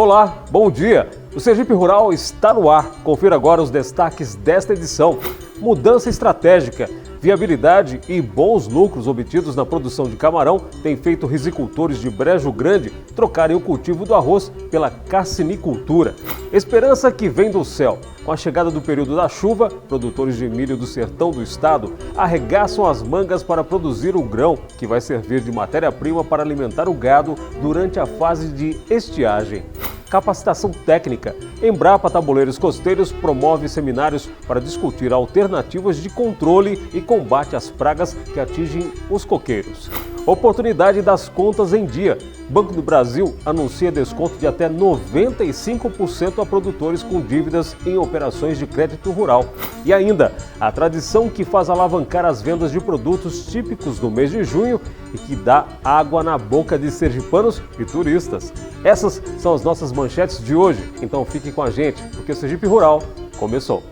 Olá, bom dia! O Sergipe Rural está no ar. Confira agora os destaques desta edição. Mudança estratégica, viabilidade e bons lucros obtidos na produção de camarão têm feito risicultores de Brejo Grande trocarem o cultivo do arroz pela carcinicultura. Esperança que vem do céu. Com a chegada do período da chuva, produtores de milho do sertão do estado arregaçam as mangas para produzir o grão, que vai servir de matéria-prima para alimentar o gado durante a fase de estiagem. Capacitação técnica. Embrapa Tabuleiros Costeiros promove seminários para discutir alternativas de controle e combate às pragas que atingem os coqueiros. Oportunidade das contas em dia. Banco do Brasil anuncia desconto de até 95% a produtores com dívidas em operações de crédito rural. E ainda, a tradição que faz alavancar as vendas de produtos típicos do mês de junho e que dá água na boca de sergipanos e turistas. Essas são as nossas manchetes de hoje, então fique com a gente, porque o Sergipe Rural começou.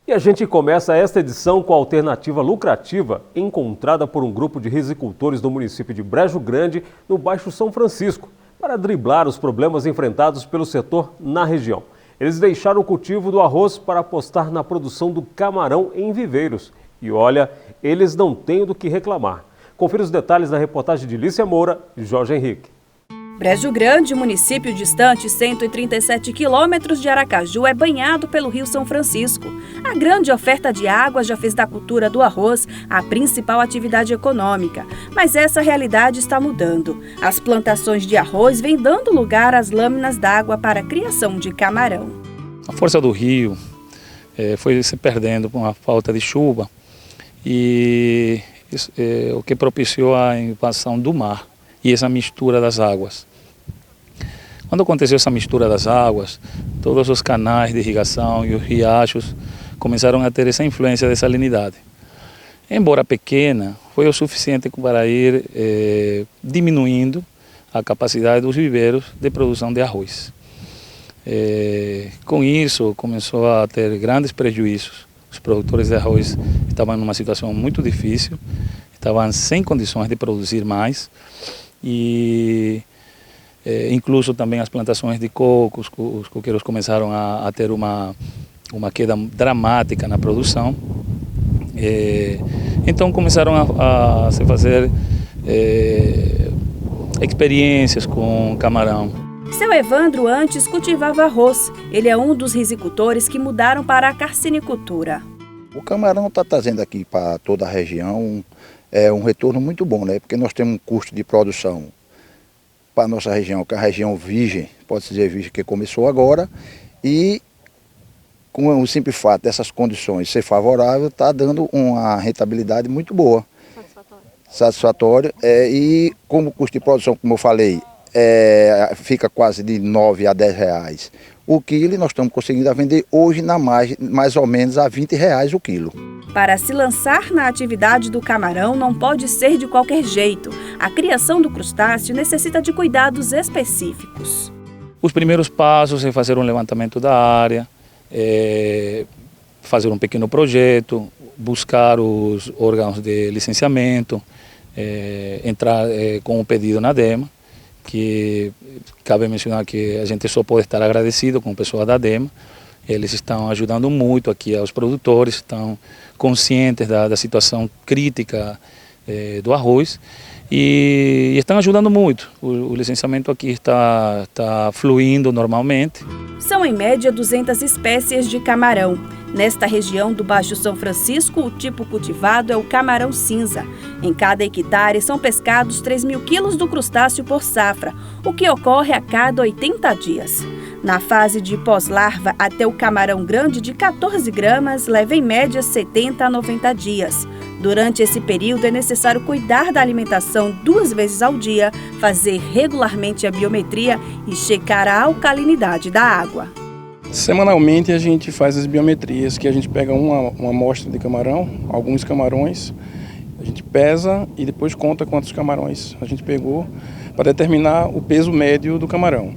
E a gente começa esta edição com a alternativa lucrativa encontrada por um grupo de risicultores do município de Brejo Grande, no Baixo São Francisco, para driblar os problemas enfrentados pelo setor na região. Eles deixaram o cultivo do arroz para apostar na produção do camarão em viveiros. E olha, eles não têm do que reclamar. Confira os detalhes na reportagem de Lícia Moura e Jorge Henrique. Brejo Grande, município distante 137 quilômetros de Aracaju, é banhado pelo Rio São Francisco. A grande oferta de água já fez da cultura do arroz a principal atividade econômica. Mas essa realidade está mudando. As plantações de arroz vêm dando lugar às lâminas d'água para a criação de camarão. A força do rio foi se perdendo com a falta de chuva e o que propiciou a invasão do mar e essa mistura das águas. Quando aconteceu essa mistura das águas, todos os canais de irrigação e os riachos começaram a ter essa influência de salinidade. Embora pequena, foi o suficiente para ir diminuindo a capacidade dos viveiros de produção de arroz. Com isso, começou a ter grandes prejuízos. Os produtores de arroz estavam numa situação muito difícil, estavam sem condições de produzir mais e incluso também as plantações de cocos, os coqueiros começaram a ter uma queda dramática na produção. Então começaram a se fazer experiências com camarão. Seu Evandro antes cultivava arroz. Ele é um dos risicultores que mudaram para a carcinicultura. O camarão está trazendo aqui para toda a região um retorno muito bom, né? Porque nós temos um custo de produção para a nossa região, que é a região virgem, pode-se dizer virgem, que começou agora, e com o simples fato dessas condições ser favorável, está dando uma rentabilidade muito boa. Satisfatória. E como o custo de produção, como eu falei, fica quase de 9 a 10 reais o quilo, e nós estamos conseguindo vender hoje na mais ou menos a 20 reais o quilo. Para se lançar na atividade do camarão não pode ser de qualquer jeito. A criação do crustáceo necessita de cuidados específicos. Os primeiros passos é fazer um levantamento da área, fazer um pequeno projeto, buscar os órgãos de licenciamento, entrar com o pedido na DEMA, que cabe mencionar que a gente só pode estar agradecido com o pessoal da DEMA. Eles estão ajudando muito aqui aos produtores, estão conscientes da situação crítica do arroz e estão ajudando muito. O licenciamento aqui está fluindo normalmente. São em média 200 espécies de camarão. Nesta região do Baixo São Francisco, o tipo cultivado é o camarão cinza. Em cada hectare são pescados 3.000 quilos do crustáceo por safra, o que ocorre a cada 80 dias. Na fase de pós-larva, até o camarão grande de 14 gramas leva em média 70 a 90 dias. Durante esse período é necessário cuidar da alimentação 2 vezes ao dia, fazer regularmente a biometria e checar a alcalinidade da água. Semanalmente a gente faz as biometrias, que a gente pega uma amostra de camarão, alguns camarões, a gente pesa e depois conta quantos camarões a gente pegou para determinar o peso médio do camarão.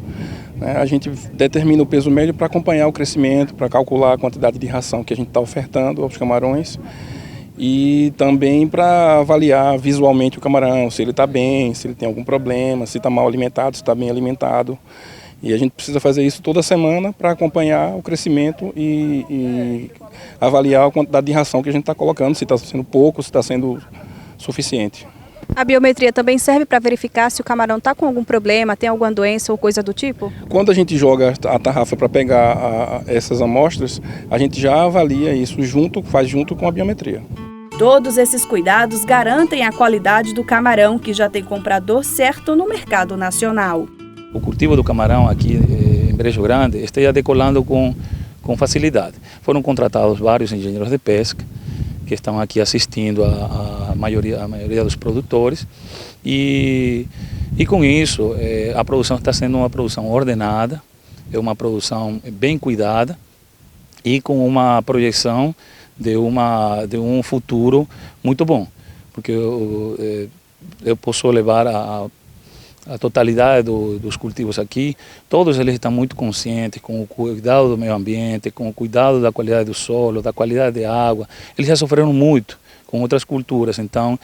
A gente determina o peso médio para acompanhar o crescimento, para calcular a quantidade de ração que a gente está ofertando aos camarões e também para avaliar visualmente o camarão, se ele está bem, se ele tem algum problema, se está mal alimentado, se está bem alimentado. E a gente precisa fazer isso toda semana para acompanhar o crescimento e avaliar a quantidade de ração que a gente está colocando, se está sendo pouco, se está sendo suficiente. A biometria também serve para verificar se o camarão está com algum problema, tem alguma doença ou coisa do tipo? Quando a gente joga a tarrafa para pegar essas amostras, a gente já avalia isso faz junto com a biometria. Todos esses cuidados garantem a qualidade do camarão, que já tem comprador certo no mercado nacional. O cultivo do camarão aqui em Brejo Grande está decolando com facilidade. Foram contratados vários engenheiros de pesca que estão aqui assistindo a maioria dos produtores e com isso a produção está sendo uma produção ordenada, é uma produção bem cuidada e com uma projeção de um futuro muito bom, porque eu posso levar a totalidade dos cultivos aqui, todos eles estão muito conscientes com o cuidado do meio ambiente, com o cuidado da qualidade do solo, da qualidade da água. Eles já sofreram muito com outras culturas, então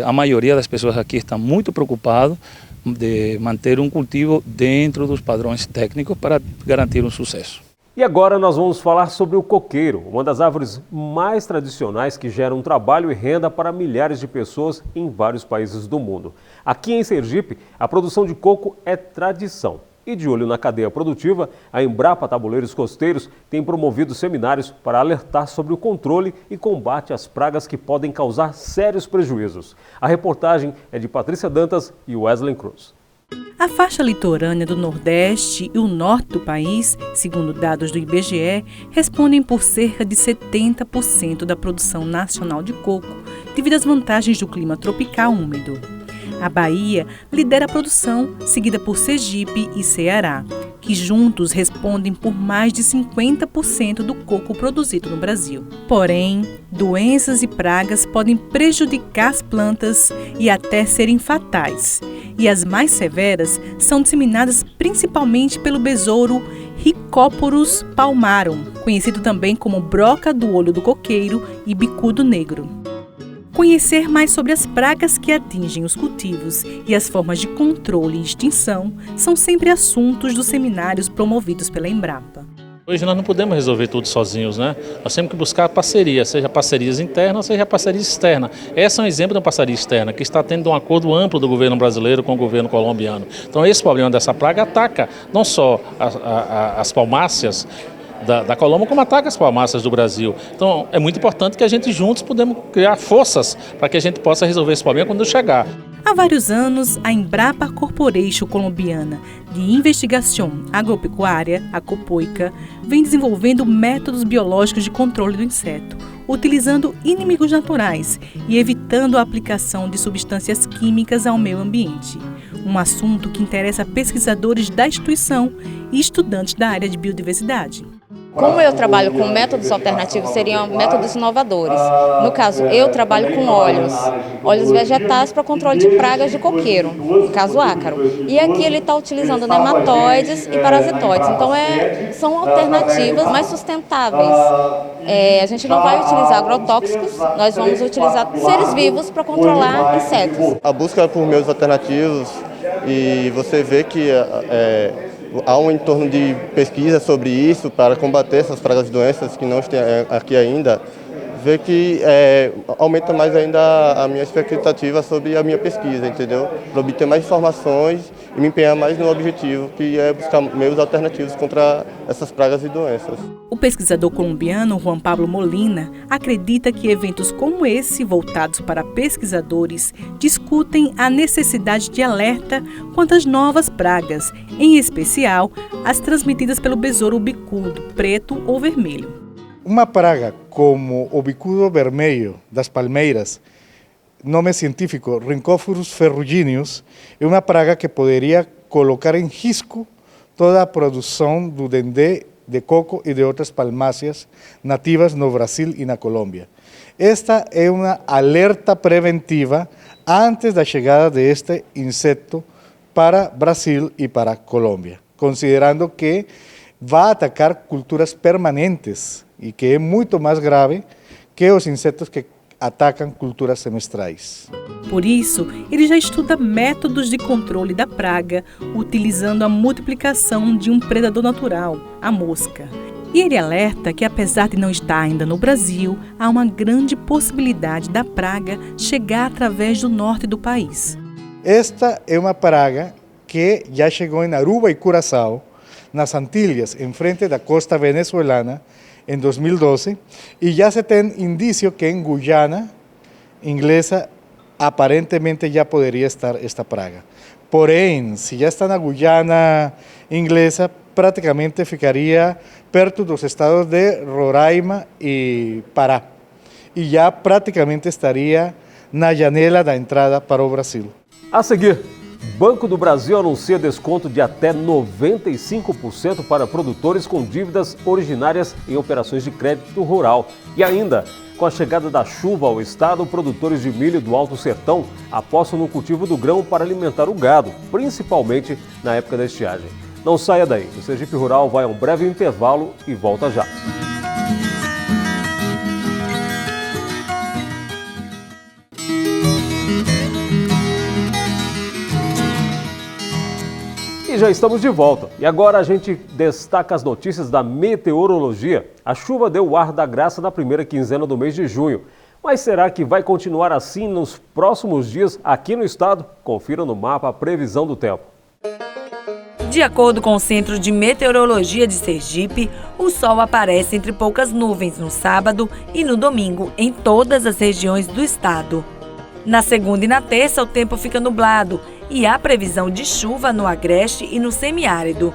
a maioria das pessoas aqui está muito preocupado de manter um cultivo dentro dos padrões técnicos para garantir um sucesso. E agora nós vamos falar sobre o coqueiro, uma das árvores mais tradicionais que geram trabalho e renda para milhares de pessoas em vários países do mundo. Aqui em Sergipe, a produção de coco é tradição. E de olho na cadeia produtiva, a Embrapa Tabuleiros Costeiros tem promovido seminários para alertar sobre o controle e combate às pragas que podem causar sérios prejuízos. A reportagem é de Patrícia Dantas e Wesley Cruz. A faixa litorânea do Nordeste e o Norte do país, segundo dados do IBGE, respondem por cerca de 70% da produção nacional de coco, devido às vantagens do clima tropical úmido. A Bahia lidera a produção, seguida por Sergipe e Ceará, que juntos respondem por mais de 50% do coco produzido no Brasil. Porém, doenças e pragas podem prejudicar as plantas e até serem fatais. E as mais severas são disseminadas principalmente pelo besouro Rhicoporus palmarum, conhecido também como broca do olho do coqueiro e bicudo negro. Conhecer mais sobre as pragas que atingem os cultivos e as formas de controle e extinção são sempre assuntos dos seminários promovidos pela Embrapa. Hoje nós não podemos resolver tudo sozinhos, né? Nós temos que buscar parceria, seja parcerias internas, seja parceria externa. Essa é um exemplo de uma parceria externa, que está tendo um acordo amplo do governo brasileiro com o governo colombiano. Então esse problema dessa praga ataca não só as palmáceas da Colômbia, como ataca as palmáceas do Brasil. Então é muito importante que a gente juntos podemos criar forças para que a gente possa resolver esse problema quando chegar. Há vários anos, a Embrapa Corporation colombiana de Investigação Agropecuária, a Copoica, vem desenvolvendo métodos biológicos de controle do inseto, utilizando inimigos naturais e evitando a aplicação de substâncias químicas ao meio ambiente. Um assunto que interessa pesquisadores da instituição e estudantes da área de biodiversidade. Como eu trabalho com métodos alternativos, seriam métodos inovadores. No caso, eu trabalho com óleos vegetais para controle de pragas de coqueiro, no caso ácaro. E aqui ele está utilizando nematóides e parasitoides. Então são alternativas mais sustentáveis. A gente não vai utilizar agrotóxicos, nós vamos utilizar seres vivos para controlar insetos. A busca por meios alternativos, e você vê que há um entorno de pesquisa sobre isso para combater essas pragas e doenças que não estão aqui ainda, vê que aumenta mais ainda a minha expectativa sobre a minha pesquisa, entendeu? Para obter mais informações e me empenhar mais no objetivo, que é buscar meios alternativos contra essas pragas e doenças. O pesquisador colombiano Juan Pablo Molina acredita que eventos como esse, voltados para pesquisadores, discutem a necessidade de alerta quanto às novas pragas, em especial as transmitidas pelo besouro bicudo, preto ou vermelho. Uma praga como o bicudo vermelho das palmeiras, nome científico Rhicoporus ferrugineus, é uma praga que poderia colocar em risco toda a produção do dendê de coco e de outras palmáceas nativas no Brasil e na Colômbia. Esta é uma alerta preventiva antes da chegada deste inseto para Brasil e para Colômbia, considerando que vai atacar culturas permanentes e que é muito mais grave que os insetos que atacam culturas semestrais. Por isso, ele já estuda métodos de controle da praga, utilizando a multiplicação de um predador natural, a mosca. E ele alerta que, apesar de não estar ainda no Brasil, há uma grande possibilidade da praga chegar através do norte do país. Esta é uma praga que já chegou em Aruba e Curaçao, nas Antilhas, em frente da costa venezuelana, em 2012, e já se tem indício que em Guiana inglesa aparentemente já poderia estar esta praga. Porém, se já está na Guiana inglesa, praticamente ficaria perto dos estados de Roraima e Pará. E já praticamente estaria na janela da entrada para o Brasil. A seguir, Banco do Brasil anuncia desconto de até 95% para produtores com dívidas originárias em operações de crédito rural. E ainda, com a chegada da chuva ao estado, produtores de milho do Alto Sertão apostam no cultivo do grão para alimentar o gado, principalmente na época da estiagem. Não saia daí, o Sergipe Rural vai a um breve intervalo e volta já. E já estamos de volta. E agora a gente destaca as notícias da meteorologia. A chuva deu o ar da graça na primeira quinzena do mês de junho. Mas será que vai continuar assim nos próximos dias aqui no estado? Confira no mapa a previsão do tempo. De acordo com o Centro de Meteorologia de Sergipe, o sol aparece entre poucas nuvens no sábado e no domingo em todas as regiões do estado. Na segunda e na terça, o tempo fica nublado e há previsão de chuva no agreste e no semiárido.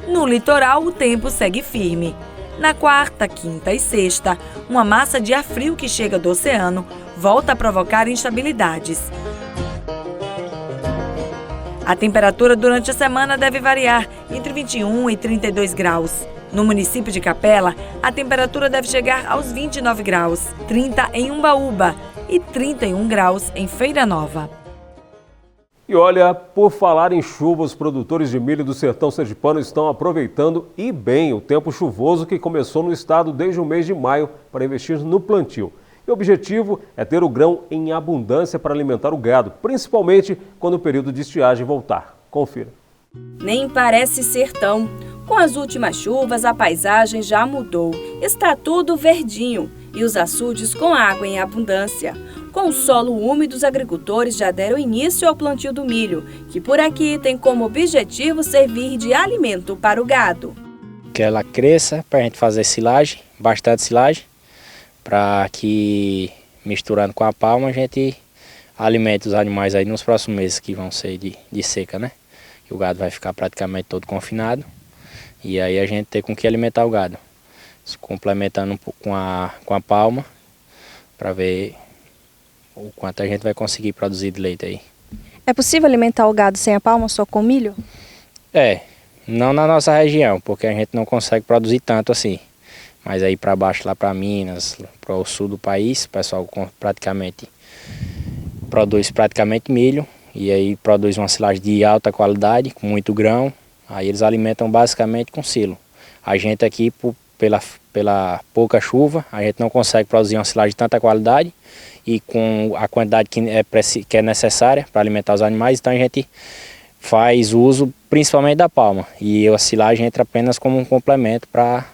No litoral, o tempo segue firme. Na quarta, quinta e sexta, uma massa de ar frio que chega do oceano volta a provocar instabilidades. A temperatura durante a semana deve variar entre 21 e 32 graus. No município de Capela, a temperatura deve chegar aos 29 graus, 30 em Umbaúba e 31 graus em Feira Nova. E olha, por falar em chuva, os produtores de milho do sertão sergipano estão aproveitando e bem o tempo chuvoso que começou no estado desde o mês de maio para investir no plantio. E o objetivo é ter o grão em abundância para alimentar o gado, principalmente quando o período de estiagem voltar. Confira. Nem parece sertão. Com as últimas chuvas, a paisagem já mudou. Está tudo verdinho e os açudes com água em abundância. Com o solo úmido, os agricultores já deram início ao plantio do milho, que por aqui tem como objetivo servir de alimento para o gado. Que ela cresça para a gente fazer silagem, bastante silagem, para que misturando com a palma a gente alimente os animais aí nos próximos meses que vão ser de seca, né? Que o gado vai ficar praticamente todo confinado e aí a gente tem com que alimentar o gado, complementando um pouco com a palma para ver o quanto a gente vai conseguir produzir de leite aí. É possível alimentar o gado sem a palma, só com milho? É, não na nossa região, porque a gente não consegue produzir tanto assim. Mas aí para baixo, lá para Minas, para o sul do país, o pessoal produz praticamente milho. E aí produz uma silagem de alta qualidade, com muito grão. Aí eles alimentam basicamente com silo. A gente aqui, pela pouca chuva, a gente não consegue produzir uma silagem de tanta qualidade e com a quantidade que é necessária para alimentar os animais. Então a gente faz uso principalmente da palma. E a silagem entra apenas como um complemento para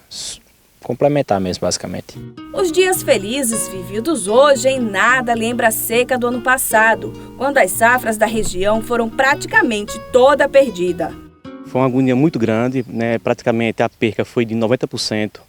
complementar mesmo, basicamente. Os dias felizes vividos hoje em nada lembra a seca do ano passado, quando as safras da região foram praticamente toda perdida. Foi uma agonia muito grande, né? Praticamente a perca foi de 90%.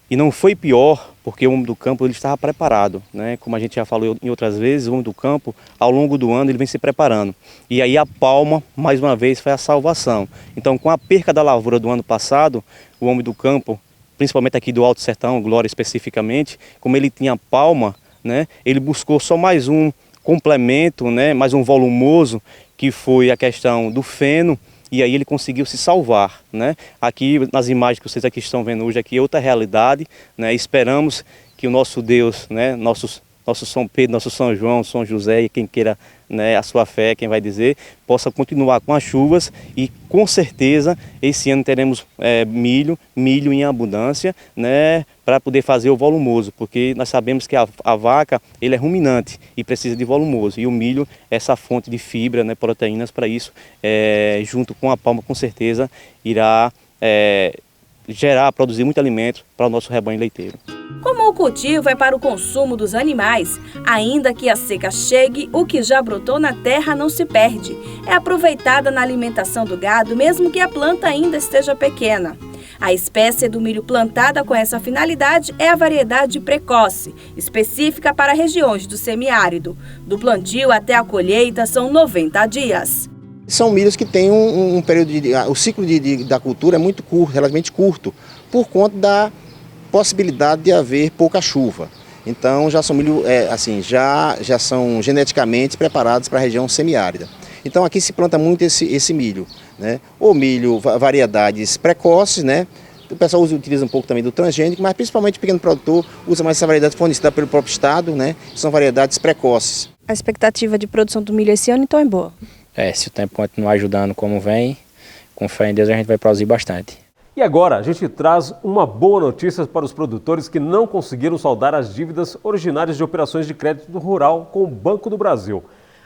E não foi pior porque o homem do campo ele estava preparado, né? Como a gente já falou em outras vezes, o homem do campo, ao longo do ano, ele vem se preparando. E aí a palma, mais uma vez, foi a salvação. Então, com a perca da lavoura do ano passado, o homem do campo, principalmente aqui do Alto Sertão, Glória especificamente, como ele tinha palma, né, ele buscou só mais um complemento, né, mais um volumoso, que foi a questão do feno, e aí ele conseguiu se salvar, né? Aqui nas imagens que vocês aqui estão vendo hoje, aqui é outra realidade, né? Esperamos que o nosso Deus, né, nosso São Pedro, nosso São João, São José e quem queira né, a sua fé, quem vai dizer, possa continuar com as chuvas e com certeza esse ano teremos milho em abundância, né, para poder fazer o volumoso, porque nós sabemos que a vaca ele é ruminante e precisa de volumoso, e o milho é essa fonte de fibra, né, proteínas. Para isso, junto com a palma, com certeza irá produzir muito alimento para o nosso rebanho leiteiro. Como o cultivo é para o consumo dos animais, ainda que a seca chegue, o que já brotou na terra não se perde. É aproveitada na alimentação do gado, mesmo que a planta ainda esteja pequena. A espécie do milho plantada com essa finalidade é a variedade precoce, específica para regiões do semiárido. Do plantio até a colheita são 90 dias. São milhos que têm um período o ciclo da cultura é muito curto, relativamente curto, por conta da possibilidade de haver pouca chuva. Então já são milho, já são geneticamente preparados para a região semiárida. Então aqui se planta muito esse milho, né? O milho, variedades precoces, né? O pessoal utiliza um pouco também do transgênico, mas principalmente o pequeno produtor usa mais essa variedade fornecida pelo próprio estado, né? São variedades precoces. A expectativa de produção do milho esse ano então é boa? Se o tempo continuar ajudando como vem, com fé em Deus a gente vai produzir bastante. E agora a gente traz uma boa notícia para os produtores que não conseguiram saldar as dívidas originárias de operações de crédito rural com o Banco do Brasil.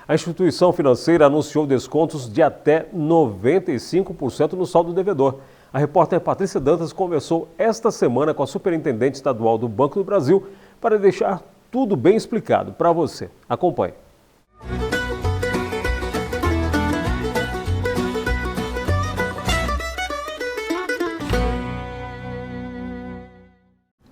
A instituição financeira anunciou descontos de até 95% no saldo devedor. A repórter Patrícia Dantas conversou esta semana com a superintendente estadual do Banco do Brasil para deixar tudo bem explicado para você. Acompanhe.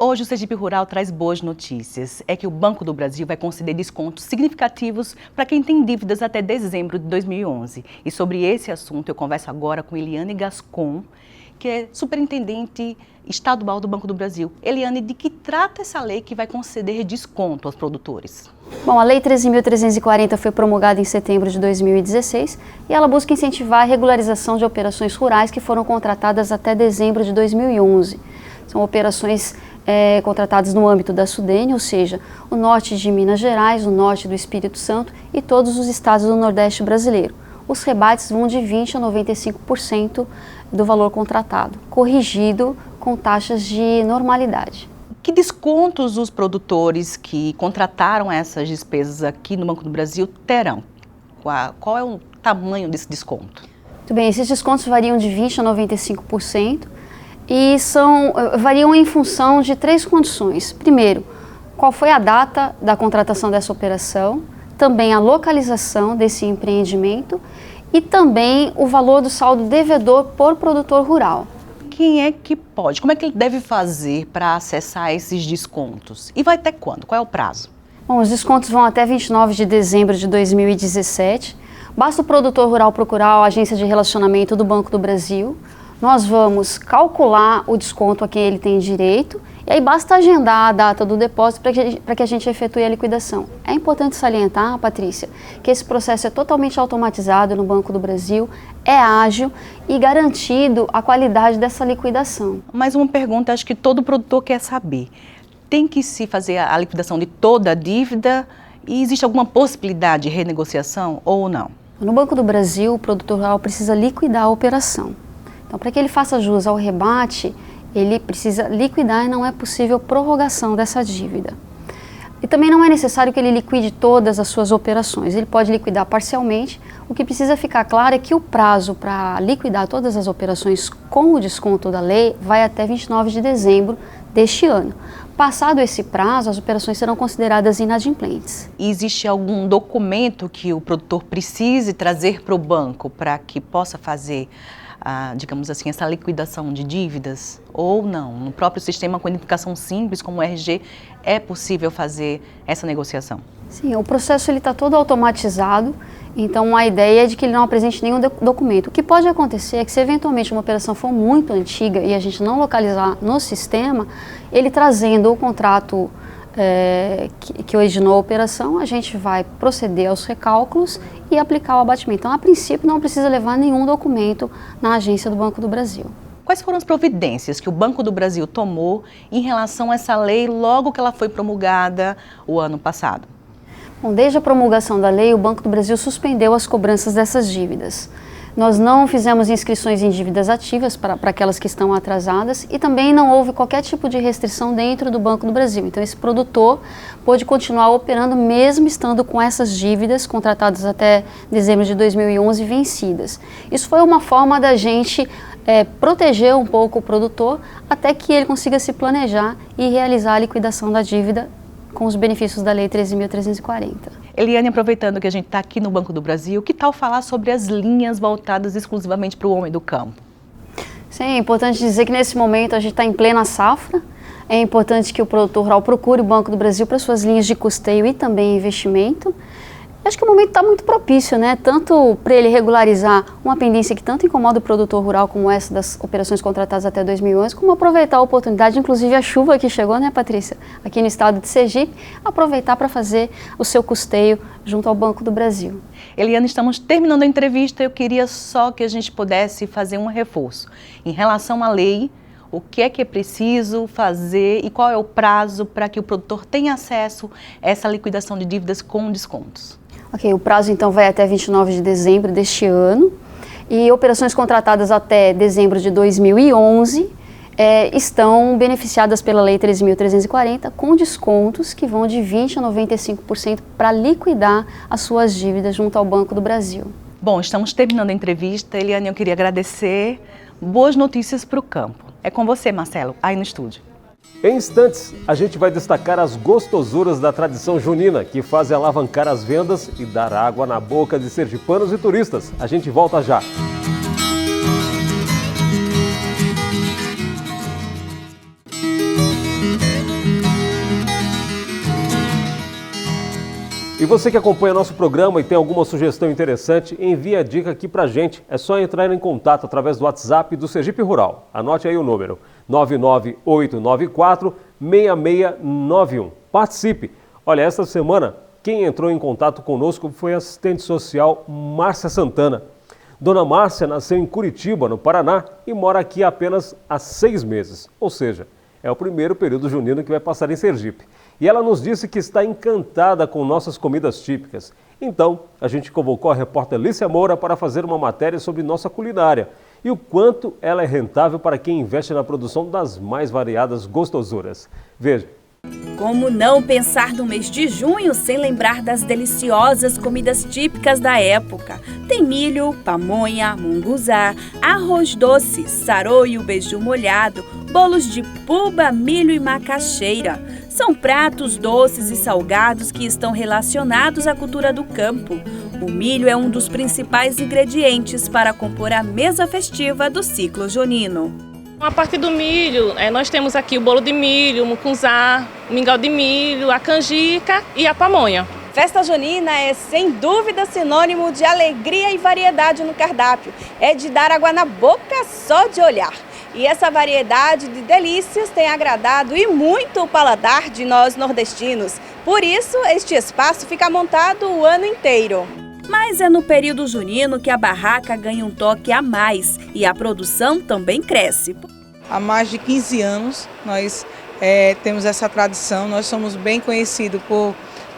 Hoje o Sergipe Rural traz boas notícias. É que o Banco do Brasil vai conceder descontos significativos para quem tem dívidas até dezembro de 2011. E sobre esse assunto eu converso agora com Eliane Gascon, que é superintendente estadual do Banco do Brasil. Eliane, de que trata essa lei que vai conceder desconto aos produtores? Bom, a Lei 13.340 foi promulgada em setembro de 2016 e ela busca incentivar a regularização de operações rurais que foram contratadas até dezembro de 2011. São operações contratadas no âmbito da Sudene, ou seja, o norte de Minas Gerais, o norte do Espírito Santo e todos os estados do Nordeste brasileiro. Os rebates vão de 20% a 95% do valor contratado, corrigido com taxas de normalidade. Que descontos os produtores que contrataram essas despesas aqui no Banco do Brasil terão? Qual é o tamanho desse desconto? Muito bem, esses descontos variam de 20% a 95%. E variam em função de 3 condições. Primeiro, qual foi a data da contratação dessa operação, também a localização desse empreendimento e também o valor do saldo devedor por produtor rural. Quem é que pode? Como é que ele deve fazer para acessar esses descontos? E vai até quando? Qual é o prazo? Bom, os descontos vão até 29 de dezembro de 2017. Basta o produtor rural procurar a agência de relacionamento do Banco do Brasil. Nós vamos calcular o desconto a quem ele tem direito e aí basta agendar a data do depósito para que a gente efetue a liquidação. É importante salientar, Patrícia, que esse processo é totalmente automatizado no Banco do Brasil, é ágil e garantido a qualidade dessa liquidação. Mais uma pergunta, acho que todo produtor quer saber. Tem que se fazer a liquidação de toda a dívida e existe alguma possibilidade de renegociação ou não? No Banco do Brasil, o produtor rural precisa liquidar a operação. Então, para que ele faça jus ao rebate, ele precisa liquidar e não é possível prorrogação dessa dívida. E também não é necessário que ele liquide todas as suas operações, ele pode liquidar parcialmente. O que precisa ficar claro é que o prazo para liquidar todas as operações com o desconto da lei vai até 29 de dezembro deste ano. Passado esse prazo, as operações serão consideradas inadimplentes. E existe algum documento que o produtor precise trazer para o banco para que possa fazer digamos assim, essa liquidação de dívidas ou não? No próprio sistema com identificação simples, como o RG, é possível fazer essa negociação? Sim, o processo está todo automatizado, então a ideia é de que ele não apresente nenhum documento. O que pode acontecer é que se eventualmente uma operação for muito antiga e a gente não localizar no sistema, ele trazendo o contrato que originou a operação, a gente vai proceder aos recálculos e aplicar o abatimento. Então, a princípio, não precisa levar nenhum documento na agência do Banco do Brasil. Quais foram as providências que o Banco do Brasil tomou em relação a essa lei logo que ela foi promulgada o ano passado? Bom, desde a promulgação da lei, o Banco do Brasil suspendeu as cobranças dessas dívidas. Nós não fizemos inscrições em dívidas ativas para aquelas que estão atrasadas e também não houve qualquer tipo de restrição dentro do Banco do Brasil. Então, esse produtor pôde continuar operando mesmo estando com essas dívidas contratadas até dezembro de 2011 vencidas. Isso foi uma forma da gente proteger um pouco o produtor até que ele consiga se planejar e realizar a liquidação da dívida com os benefícios da Lei 13.340. Eliane, aproveitando que a gente está aqui no Banco do Brasil, que tal falar sobre as linhas voltadas exclusivamente para o homem do campo? Sim, é importante dizer que nesse momento a gente está em plena safra. É importante que o produtor rural procure o Banco do Brasil para suas linhas de custeio e também investimento. Acho que o momento está muito propício, né? Tanto para ele regularizar uma pendência que tanto incomoda o produtor rural como essa das operações contratadas até 2011, como aproveitar a oportunidade, inclusive a chuva que chegou, né, Patrícia, aqui no estado de Sergipe, aproveitar para fazer o seu custeio junto ao Banco do Brasil. Eliane, estamos terminando a entrevista. Eu queria só que a gente pudesse fazer um reforço em relação à lei. O que é preciso fazer e qual é o prazo para que o produtor tenha acesso a essa liquidação de dívidas com descontos? Ok, o prazo então vai até 29 de dezembro deste ano e operações contratadas até dezembro de 2011 estão beneficiadas pela Lei 13.340 com descontos que vão de 20% a 95% para liquidar as suas dívidas junto ao Banco do Brasil. Bom, estamos terminando a entrevista. Eliane, eu queria agradecer. Boas notícias para o campo. É com você, Marcelo, aí no estúdio. Em instantes, a gente vai destacar as gostosuras da tradição junina, que fazem alavancar as vendas e dar água na boca de sergipanos e turistas. A gente volta já. E você que acompanha nosso programa e tem alguma sugestão interessante, envie a dica aqui pra gente. É só entrar em contato através do WhatsApp do Sergipe Rural. Anote aí o número, 99894-6691. Participe! Olha, esta semana, quem entrou em contato conosco foi a assistente social Márcia Santana. Dona Márcia nasceu em Curitiba, no Paraná, e mora aqui apenas há 6 meses. Ou seja, é o primeiro período junino que vai passar em Sergipe. E ela nos disse que está encantada com nossas comidas típicas. Então, a gente convocou a repórter Lícia Moura para fazer uma matéria sobre nossa culinária e o quanto ela é rentável para quem investe na produção das mais variadas gostosuras. Veja. Como não pensar no mês de junho sem lembrar das deliciosas comidas típicas da época? Tem milho, pamonha, munguzá, arroz doce, saroio, beiju molhado, bolos de puba, milho e macaxeira. São pratos doces e salgados que estão relacionados à cultura do campo. O milho é um dos principais ingredientes para compor a mesa festiva do ciclo junino. A partir do milho, nós temos aqui o bolo de milho, o mucunzá, o mingau de milho, a canjica e a pamonha. Festa junina é, sem dúvida, sinônimo de alegria e variedade no cardápio. É de dar água na boca só de olhar. E essa variedade de delícias tem agradado e muito o paladar de nós nordestinos. Por isso, este espaço fica montado o ano inteiro. Mas é no período junino que a barraca ganha um toque a mais e a produção também cresce. Há mais de 15 anos nós temos essa tradição, nós somos bem conhecidos por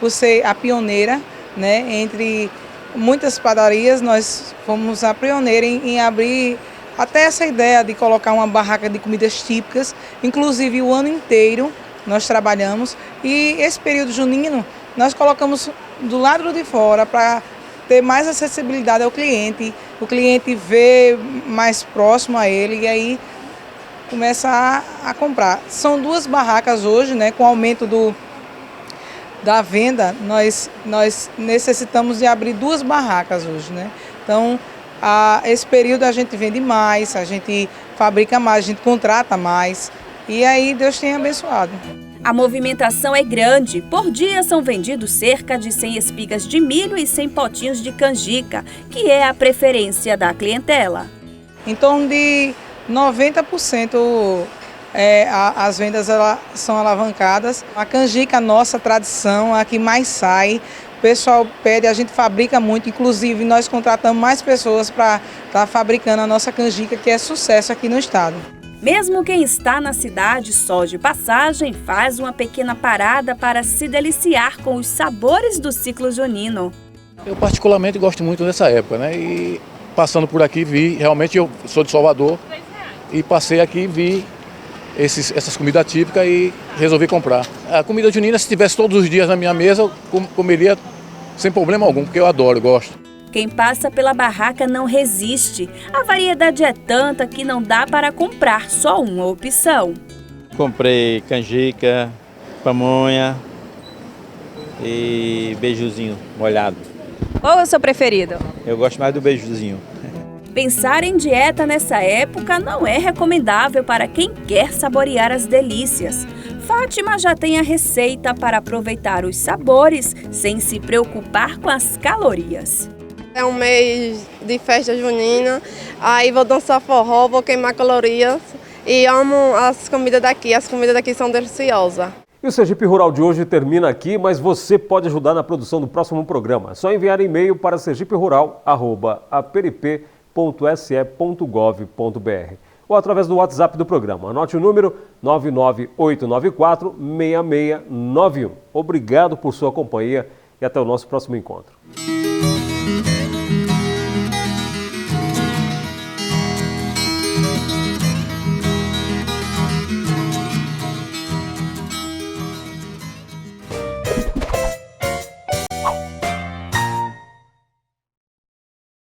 ser a pioneira, né? Entre muitas padarias, nós fomos a pioneira em abrir até essa ideia de colocar uma barraca de comidas típicas, inclusive o ano inteiro nós trabalhamos e esse período junino nós colocamos do lado de fora para ter mais acessibilidade ao cliente, o cliente vê mais próximo a ele e aí começa a comprar. São 2 barracas hoje, né? Com o aumento da venda, nós necessitamos de abrir 2 barracas hoje, né? Então, esse período a gente vende mais, a gente fabrica mais, a gente contrata mais e aí Deus tem abençoado. A movimentação é grande. Por dia são vendidos cerca de 100 espigas de milho e 100 potinhos de canjica, que é a preferência da clientela. Em torno de 90% as vendas são alavancadas. A canjica, nossa tradição, a que mais sai. O pessoal pede, a gente fabrica muito, inclusive nós contratamos mais pessoas para estar fabricando a nossa canjica, que é sucesso aqui no estado. Mesmo quem está na cidade só de passagem faz uma pequena parada para se deliciar com os sabores do ciclo junino. Eu particularmente gosto muito dessa época, né? E passando por aqui vi, realmente eu sou de Salvador e passei aqui e vi essas comidas típicas e resolvi comprar. A comida junina, se tivesse todos os dias na minha mesa, eu comeria sem problema algum, porque eu adoro, gosto. Quem passa pela barraca não resiste. A variedade é tanta que não dá para comprar só uma opção. Comprei canjica, pamonha e beijuzinho molhado. Qual é o seu preferido? Eu gosto mais do beijuzinho. Pensar em dieta nessa época não é recomendável para quem quer saborear as delícias. Fátima já tem a receita para aproveitar os sabores sem se preocupar com as calorias. É um mês de festa junina, aí vou dançar forró, vou queimar calorias e amo as comidas daqui são deliciosas. E o Sergipe Rural de hoje termina aqui, mas você pode ajudar na produção do próximo programa. É só enviar e-mail para sergiperural@app.se.gov.br ou através do WhatsApp do programa. Anote o número 99894-6691. Obrigado por sua companhia e até o nosso próximo encontro.